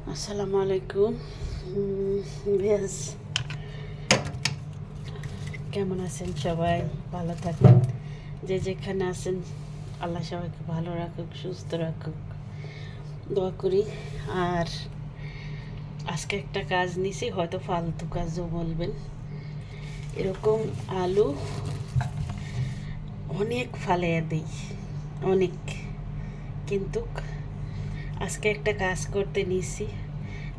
আসসালামু আলাইকুম। বেশ, কেমন আছেন সবাই? ভালো থাকুন। যে যেখানে আছেন আল্লাহ সবাইকে ভালো রাখুক, সুস্থ রাখুক, দোয়া করি। আর আজকে একটা কাজ নিছি, হয়তো ফালতু কাজও বলবেন। এরকম আলু অনেক ফালাইয়া দিই, অনেক। কিন্তু আজকে একটা কাজ করতে নিছি।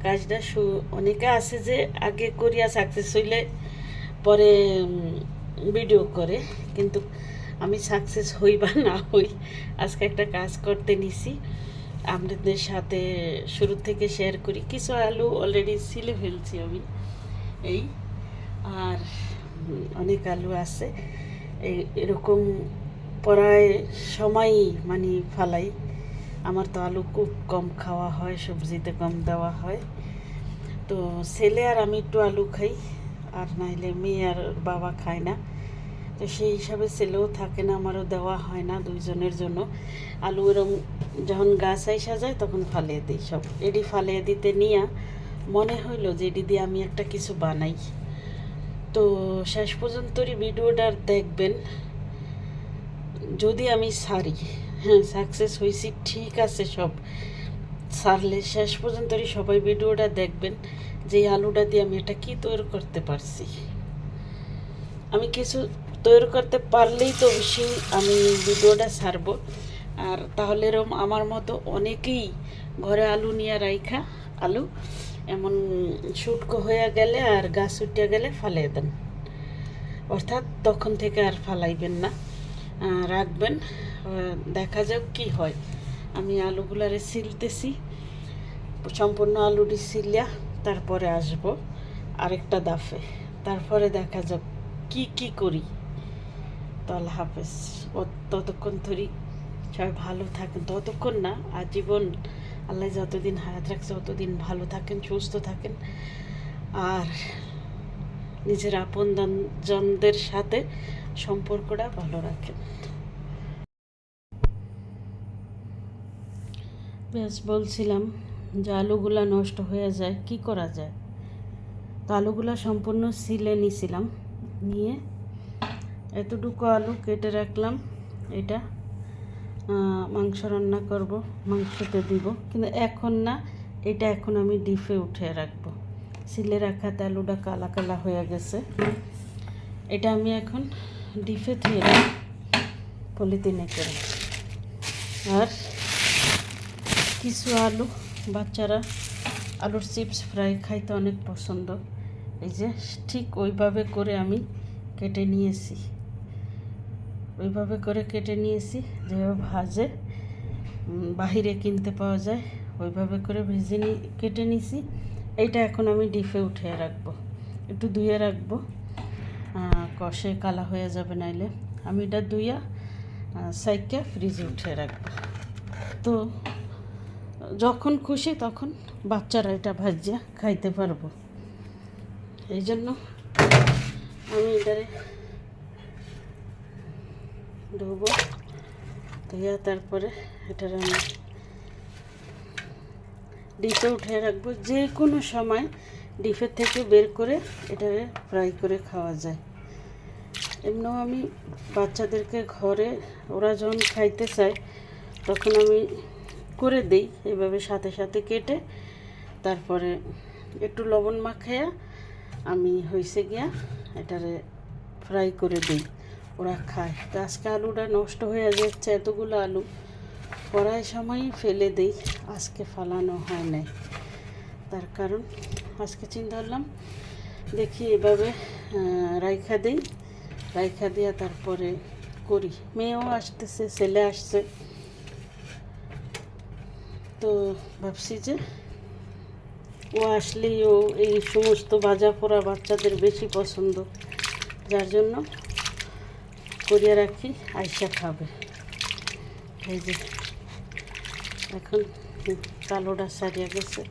কাজটা অনেকে আছে যে আগে করিয়া সাকসেস হইলে পরে ভিডিও করে, কিন্তু আমি সাকসেস হই বা না হই, আজকে একটা কাজ করতে নিছি, আপনাদের সাথে শুরু থেকে শেয়ার করি। কিছু আলু অলরেডি ছিলে ফেলছি আমি, এই। আর অনেক আলু আছে এরকম প্রায় সময়ই মানে ফালাই। আমার তো আলু খুব কম খাওয়া হয়, সবজিতে কম দেওয়া হয়। তো ছেলে আর আমি একটু আলু খাই, আর নাইলে মেয়ে আর বাবা খায় না। তো সেই হিসাবে ছেলেও থাকে না, আমারও দেওয়া হয় না, দুইজনের জন্য। আলু এরম যখন গাছ আইসা যায় তখন ফালিয়ে দিই সব। এডি ফালিয়ে দিতে নিয়ে মনে হইলো যে এডি দিয়ে আমি একটা কিছু বানাই। তো শেষ পর্যন্তই ভিডিওটা দেখবেন। যদি আমি সারি, হ্যাঁ সাকসেস হয়েছি, ঠিক আছে, সব সারলে শেষ পর্যন্তই সবাই ভিডিওটা দেখবেন যে আলুটা দিয়ে আমি এটা কী তৈরি করতে পারছি। আমি কিছু তৈরি করতে পারলেই তো অবশ্যই আমি ভিডিওটা ছাড়বো। আর তাহলে এরকম আমার মতো অনেকেই ঘরে আলু নিয়ে রাইখা, আলু এমন শুটকো হয়ে গেলে আর গাছ উঠে গেলে ফালিয়ে দেন, অর্থাৎ তখন থেকে আর ফালাইবেন না, রাখবেন। দেখা যাক কি হয়। আমি আলুগুলারে সিলতেছি, সম্পূর্ণ আলুটি সিলিয়া তারপরে আসব আরেকটা দাফে। তারপরে দেখা যাক কি কি করি। তো আল্লাহ হাফেজ। ততক্ষণ ধরি সবাই ভালো থাকেন, ততক্ষণ না আজীবন আল্লাহ যতদিন হায়াত রাখছে ততদিন ভালো থাকেন, সুস্থ থাকেন, আর নিজের আপন জনদের সাথে সম্পর্কটা ভালো রাখেন। বেশ, বলছিলাম যে আলুগুলা নষ্ট হয়ে যায়, কি করা যায়? তো আলুগুলা সম্পূর্ণ সিলে নিছিলাম, নিয়ে এতটুকু আলু কেটে রাখলাম। এটা মাংস রান্না করব, মাংসতে দিব, কিন্তু এখন না, এটা এখন আমি ডিপে উঠে রাখবো। সিলে রাখাতে আলুটা কালা কালা হয়ে গেছে, এটা আমি এখন ডিপে ধুয়ে পলিথিনে করে। আর কিছু আলু, বাচ্চারা আলুর চিপস ফ্রাই খাইতে অনেক পছন্দ। এই যে ঠিক ওইভাবে করে আমি কেটে নিয়েছি, ওইভাবে করে কেটে নিয়েছি যেভাবে ভাজে বাহিরে কিনতে পাওয়া যায়, ওইভাবে করে ভেজে কেটে নিয়েছি। এইটা এখন আমি ডিপে উঠিয়ে রাখবো, একটু ধুয়ে রাখবো, কষে কালা হয়ে যাবে নাইলে। আমি এটা ধুইয়া সাইডটা ফ্রিজে উঠিয়ে রাখবো। তো যখন খুশি তখন বাচ্চারা এটা ভাজিয়া খাইতে পারবো, এই জন্য আমি এটারে ধোবো, ধুইয়া তারপরে এটারে আমি ডিপে উঠে রাখবো। যে কোনো সময় ডিপের থেকে বের করে এটারে ফ্রাই করে খাওয়া যায়। এমনিও আমি বাচ্চাদেরকে ঘরে ওরা যখন খাইতে চায় তখন আমি করে দিই এভাবে সাথে সাথে কেটে, তারপরে একটু লবণ মাখাইয়া আমি হয়েছে গিয়া এটারে ফ্রাই করে দিই, ওরা খায়। তো আজকে আলুটা নষ্ট হয়ে যাচ্ছে, এতগুলো আলু কড়াই সময় ফেলে দিই, আজকে ফালানো হয় নাই। তার কারণ আজকে চিন্তা করলাম দেখি এভাবে রাইখা দিই, রাইখা দিয়া তারপরে করি। মেয়েও আসতেছে, ছেলে আসছে, তো ভাবছি যে ও আসলেই ও এই সমস্ত ভাজা পোড়া বাচ্চাদের বেশি পছন্দ, যার জন্য করিয়া রাখি, আইসা খাবে। এই যে এখন কালোটা সারিয়া গেছে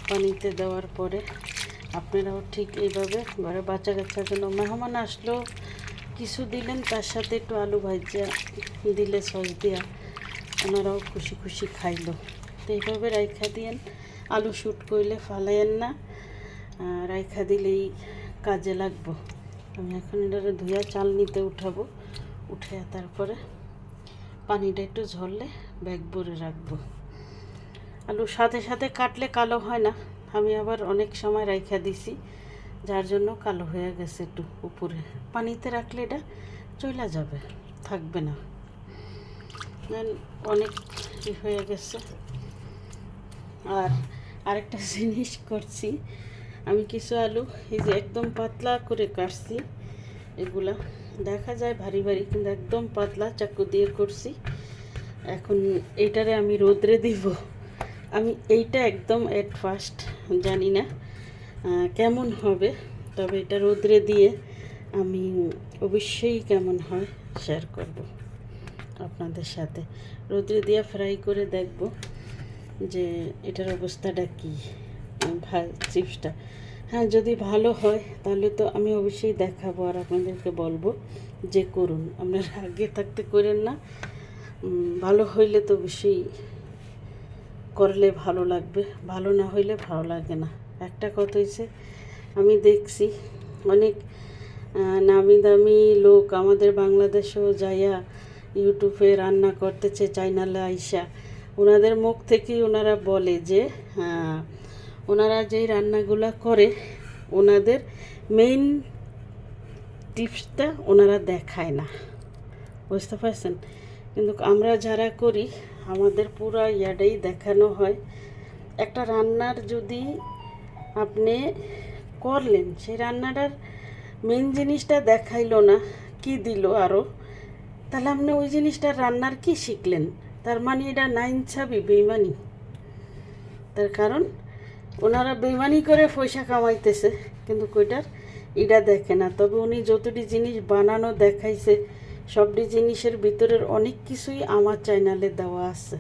পানিতে দেওয়ার পরে। আপনারাও ঠিক এইভাবে ঘরে বাচ্চা কাচ্চার জন্য মেহমান আসলেও কিছু দিলেন, তার সাথে একটু আলু ভাজিয়া দিলে সস দিয়া, ওনারাও খুশি খুশি খাইলো। তো এইভাবে রাইখা দিয়েন, আলু শুট করলে ফালাইয়েন না, রাইখা দিলেই কাজে লাগবো। আমি এখন এটারে ধুয়া চাল নিতে উঠাবো, উঠে তারপরে পানিটা একটু ঝরলে ব্যাগ ভরে রাখবো। আলু সাথে সাথে কাটলে কালো হয় না, আমি আবার অনেক সময় রাইখা দিছি, যার জন্য কালো হয়ে গেছে একটু উপরে। পানিতে রাখলে এটা চলে যাবে, থাকবে না, অনেক হয়ে গেছে। আর আরেকটা জিনিস করছি, আমি কিছু আলু এই যে একদম পাতলা করে কাটছি, এগুলা দেখা যায় ভারী ভারী, কিন্তু একদম পাতলা চাকু দিয়ে করছি। এখন এইটারে আমি রোদ্রে দিব। আমি এইটা একদম এট ফার্স্ট জানি না কেমন হবে, তবে এটা রোদ্রে দিয়ে আমি অবশ্যই কেমন হয় শেয়ার করব আপনাদের সাথে। রোদ্রে দিয়ে ফ্রাই করে দেখব যে এটার অবস্থাটা কী, চিপসটা। হ্যাঁ, যদি ভালো হয় তাহলে তো আমি অবশ্যই দেখাবো আর আপনাদেরকে বলবো যে করুন, আপনারা আগে থাকতে করেন না। ভালো হইলে তো অবশ্যই করলে ভালো লাগবে, ভালো না হইলে ভালো লাগে না। একটা কথা হয়েছে, আমি দেখছি অনেক নামি দামি লোক আমাদের বাংলাদেশেও যাইয়া ইউটিউবে রান্না করতেছে, চ্যানেলে আইসা ওনাদের মুখ থেকেই ওনারা বলে যে ওনারা যেই রান্নাগুলো করে ওনাদের মেইন টিপসটা ওনারা দেখায় না, বুঝতে পারছেন? কিন্তু আমরা যারা করি আমাদের পুরো ইয়াটাই দেখানো হয়। একটা রান্নার যদি আপনি করলেন, সেই রান্নাটার মেইন জিনিসটা দেখাইলো না, কি দিল আরও, তাহলে আপনি ওই জিনিসটার রান্নার কি শিখলেন? তার মানে এটা নাইনসাবি বেইমানি। তার কারণ ওনারা বেইমানি করে পয়সা কামাইতেছে, কিন্তু কইটার এটা দেখে না। তবে উনি যতটি জিনিস বানানো দেখাইছে, সবটি জিনিসের ভিতরের অনেক কিছুই আমার চ্যানেলে দেওয়া আছে।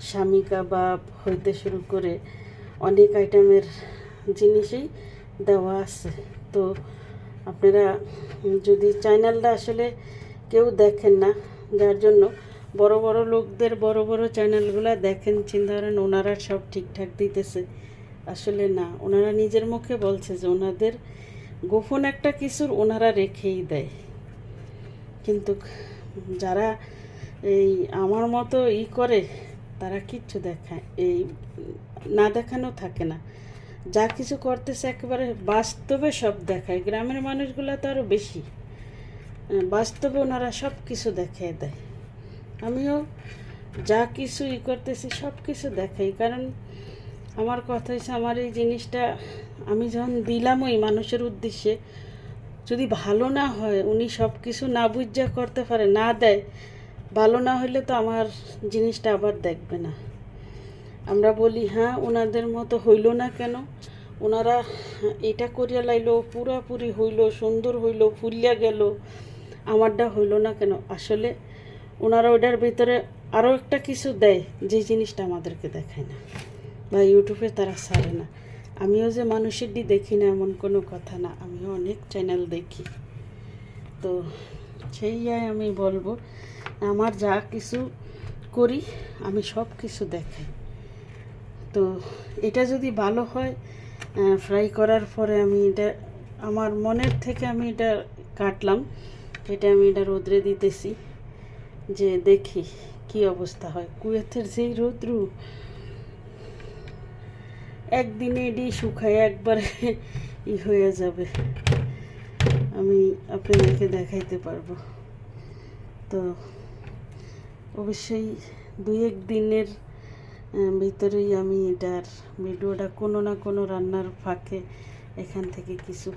স্বামী কাবাব হইতে শুরু করে অনেক আইটেমের জিনিসই দেওয়া আছে। তো আপনারা যদি চ্যানেলটা আসলে কেউ দেখেন না, যার জন্য বড় বড় লোকদের বড় বড় চ্যানেলগুলো দেখেন, চিন্তা করেন ওনারা সব ঠিকঠাক দিতেছে। আসলে না, ওনারা নিজের মুখে বলছে যে ওনাদের গোপন একটা কিছুর ওনারা রেখেই দেয়। কিন্তু যারা এই আমার মতো করে তারা কিচ্ছু দেখায়, এই না দেখানো থাকে না। যা কিছু করতেছে একেবারে বাস্তবে সব দেখায়। গ্রামের মানুষগুলো তো আরও বেশি বাস্তবে ওনারা সব কিছু দেখিয়ে দেয়। আমিও যা কিছু করতেছি সব কিছু দেখাই, কারণ আমার কথা হচ্ছে আমার এই জিনিসটা আমি যখন দিলাম ওই মানুষের উদ্দেশ্যে, যদি ভালো না হয়, উনি সব কিছু না বুঝা করতে পারে, না দেয়, ভালো না হলে তো আমার জিনিসটা আবার দেখবে না। আমরা বলি হ্যাঁ ওনাদের মতো হইল না কেন, ওনারা এটা করিয়া লাইলো, পুরাপুরি হইল, সুন্দর হইল, ফুলিয়া গেল, আমারটা হইল না কেন? আসলে ওনারা ওটার ভিতরে আরও একটা কিছু দেয় যে জিনিসটা আমাদেরকে দেখায় না, বা ইউটিউবে তারা ছাড়ে না। আমিও যে মানুষেরটি দেখি না এমন কোনো কথা না, আমিও অনেক চ্যানেল দেখি। তো সেই আমি বলবো, আমার যা কিছু করি আমি সব কিছু দেখাই। তো এটা যদি ভালো হয়, ফ্রাই করার পরে আমি এটা আমার মনের থেকে আমি এটা কাটলাম, এটা আমি এটা রোদ্রে দিতেছি যে দেখি কি অবস্থা হয়। কুয়েতের যেই রোদ্রু, একদিনে এটি শুকায় একবারে হয়ে যাবে, আমি আপনাদেরকে দেখাইতে পারবো। তো অবশ্যই 2-1 দিনের ভিতরেই আমি এটার ভিডিওটা কোনো না কোনো রান্নার ফাঁকে এখান থেকে কিছু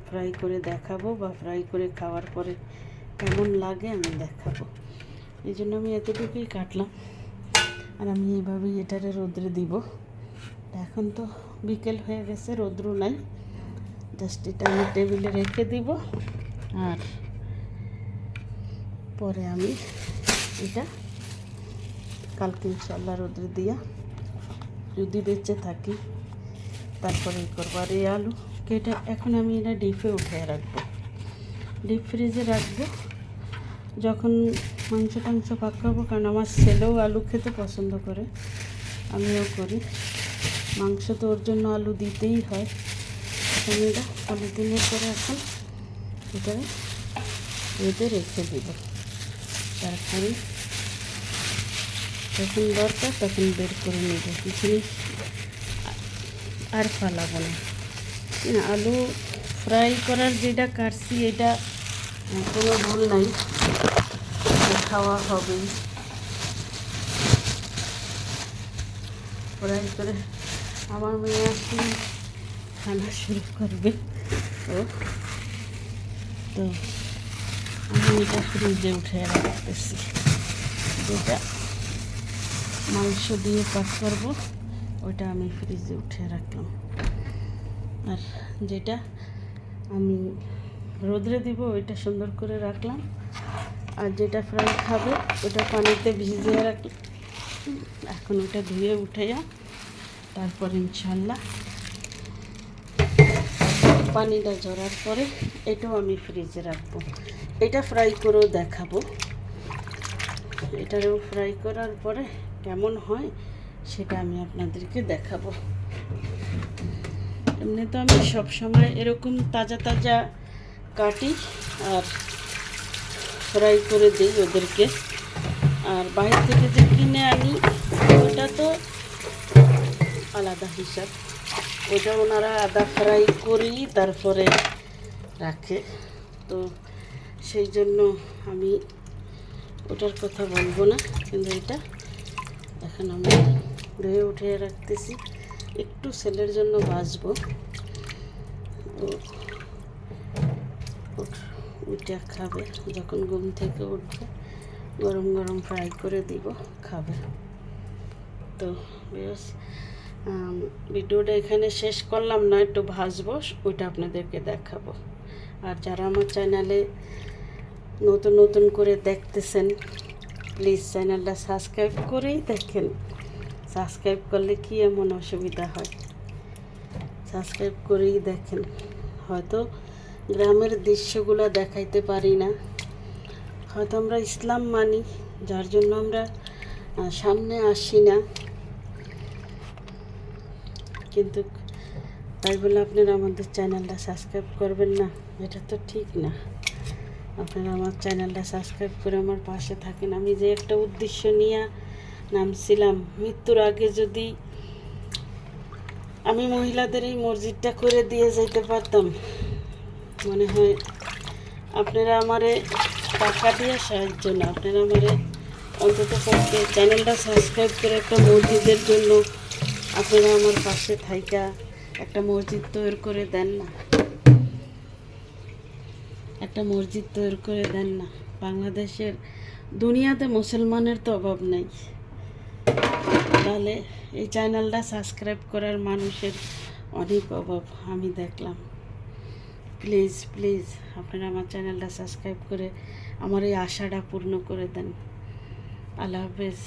ফ্রাই করে দেখাবো, বা ফ্রাই করে খাওয়ার পরে কেমন লাগে আমি দেখাবো। এই জন্য আমি এতটুকুই কাটলাম, আর আমি এইভাবেই এটারে রোদ্রে দিব। এখন তো বিকেল হয়ে গেছে, রোদ্রু নাই, জাস্ট এটা আমি টেবিলে রেখে দিব। আর পরে আমি এটা কালকে ইনশাল্লাহ রোদ্রে দিয়া যদি বেঁচে থাকি তারপরে করবো। আর এই আলু কেটে এখন আমি এটা ডিপে উঠে রাখবো, ডিপ ফ্রিজে রাখবো, যখন মাংস টাংস পাকাবো। কারণ আমার ছেলেও আলু খেতে পছন্দ করে, আমিও করি। মাংস তো ওর জন্য আলু দিতেই হয়। আমি এটা পলিথিনের পরে এখন ভিতরে বেঁধে রেখে দেব, তারপরে যখন দরকার তখন বের করে নেব, কিছু আর ফালাবো না। আলু ফ্রাই করার যেটা কাটছি এটা কোনো ভুল নাই, খাওয়া হবেই। ফ্রাই করে আমার মেয়ে আসলে খানা শুরু করবে, তো আমি এটা ফ্রিজে উঠে রাখতেছি। যেটা মাংস দিয়ে পাক করবো ওইটা আমি ফ্রিজে উঠে রাখলাম, আর যেটা আমি রোদ্রে দিব ওইটা সুন্দর করে রাখলাম, আর যেটা ফ্রাই খাবে ওটা পানিতে ভিজিয়ে রাখলাম। এখন ওটা ধুয়ে উঠে তারপর ইনশাল্লাহ পানিটা ঝরার পরে এটাও আমি ফ্রিজে রাখবো। এটা ফ্রাই করেও দেখাবো, এটারও ফ্রাই করার পরে কেমন হয় সেটা আমি আপনাদেরকে দেখাবো। এমনি তো আমি সবসময় এরকম তাজা তাজা কাটি আর ফ্রাই করে দিই ওদেরকে, আর বাইরে থেকে যে কিনে আনি ওটা তো আলাদা হিসাব, ওটা ওনারা আদা ফ্রাই করেই তারপরে রাখে, তো সেই জন্য আমি ওটার কথা বলবো না। কিন্তু এটা এখন আমি ধুয়ে উঠে রাখতেছি, একটু ছেলের জন্য বাছবো, ওইটা খাবে যখন ঘুম থেকে উঠবে, গরম গরম ফ্রাই করে দিব, খাবে। তো ভিডিওটা এখানে শেষ করলাম না, একটু ভাজবো, ওইটা আপনাদেরকে দেখাবো। আর যারা আমার চ্যানেলে নতুন নতুন করে দেখতেছেন প্লিজ চ্যানেলটা সাবস্ক্রাইব করেই দেখেন। সাবস্ক্রাইব করলে কি এমন অসুবিধা হয়, সাবস্ক্রাইব করেই দেখেন। হয়তো গ্রামের দৃশ্যগুলো দেখাইতে পারি না, হয়তো আমরা ইসলাম মানি যার জন্য আমরা সামনে আসি না, কিন্তু তাই বলে আপনারা আমাদের চ্যানেলটা সাবস্ক্রাইব করবেন না, এটা তো ঠিক না। আপনারা আমার চ্যানেলটা সাবস্ক্রাইব করে আমার পাশে থাকেন। আমি যে একটা উদ্দেশ্য নিয়ে নামছিলাম, মৃত্যুর আগে যদি আমি মহিলাদের এই মসজিদটা করে দিয়ে যেতে পারতাম, মনে হয় আপনারা আমারে টাকা দিয়ে সাহায্য না, আপনারা আমারে অন্তত পক্ষে চ্যানেলটা সাবস্ক্রাইব করে একটা মসজিদের জন্য আপনারা আমার পাশে থাইকা একটা মসজিদ তৈরি করে দেন না, একটা মসজিদ তৈরি করে দেন না। বাংলাদেশের দুনিয়াতে মুসলমানের তো অভাব নেই, তাহলে এই চ্যানেলটা সাবস্ক্রাইব করার মানুষের অনেক অভাব আমি দেখলাম। প্লিজ প্লিজ আপনারা আমার চ্যানেলটা সাবস্ক্রাইব করে আমার এই আশাটা পূর্ণ করে দেন। আল্লাহ হাফেজ।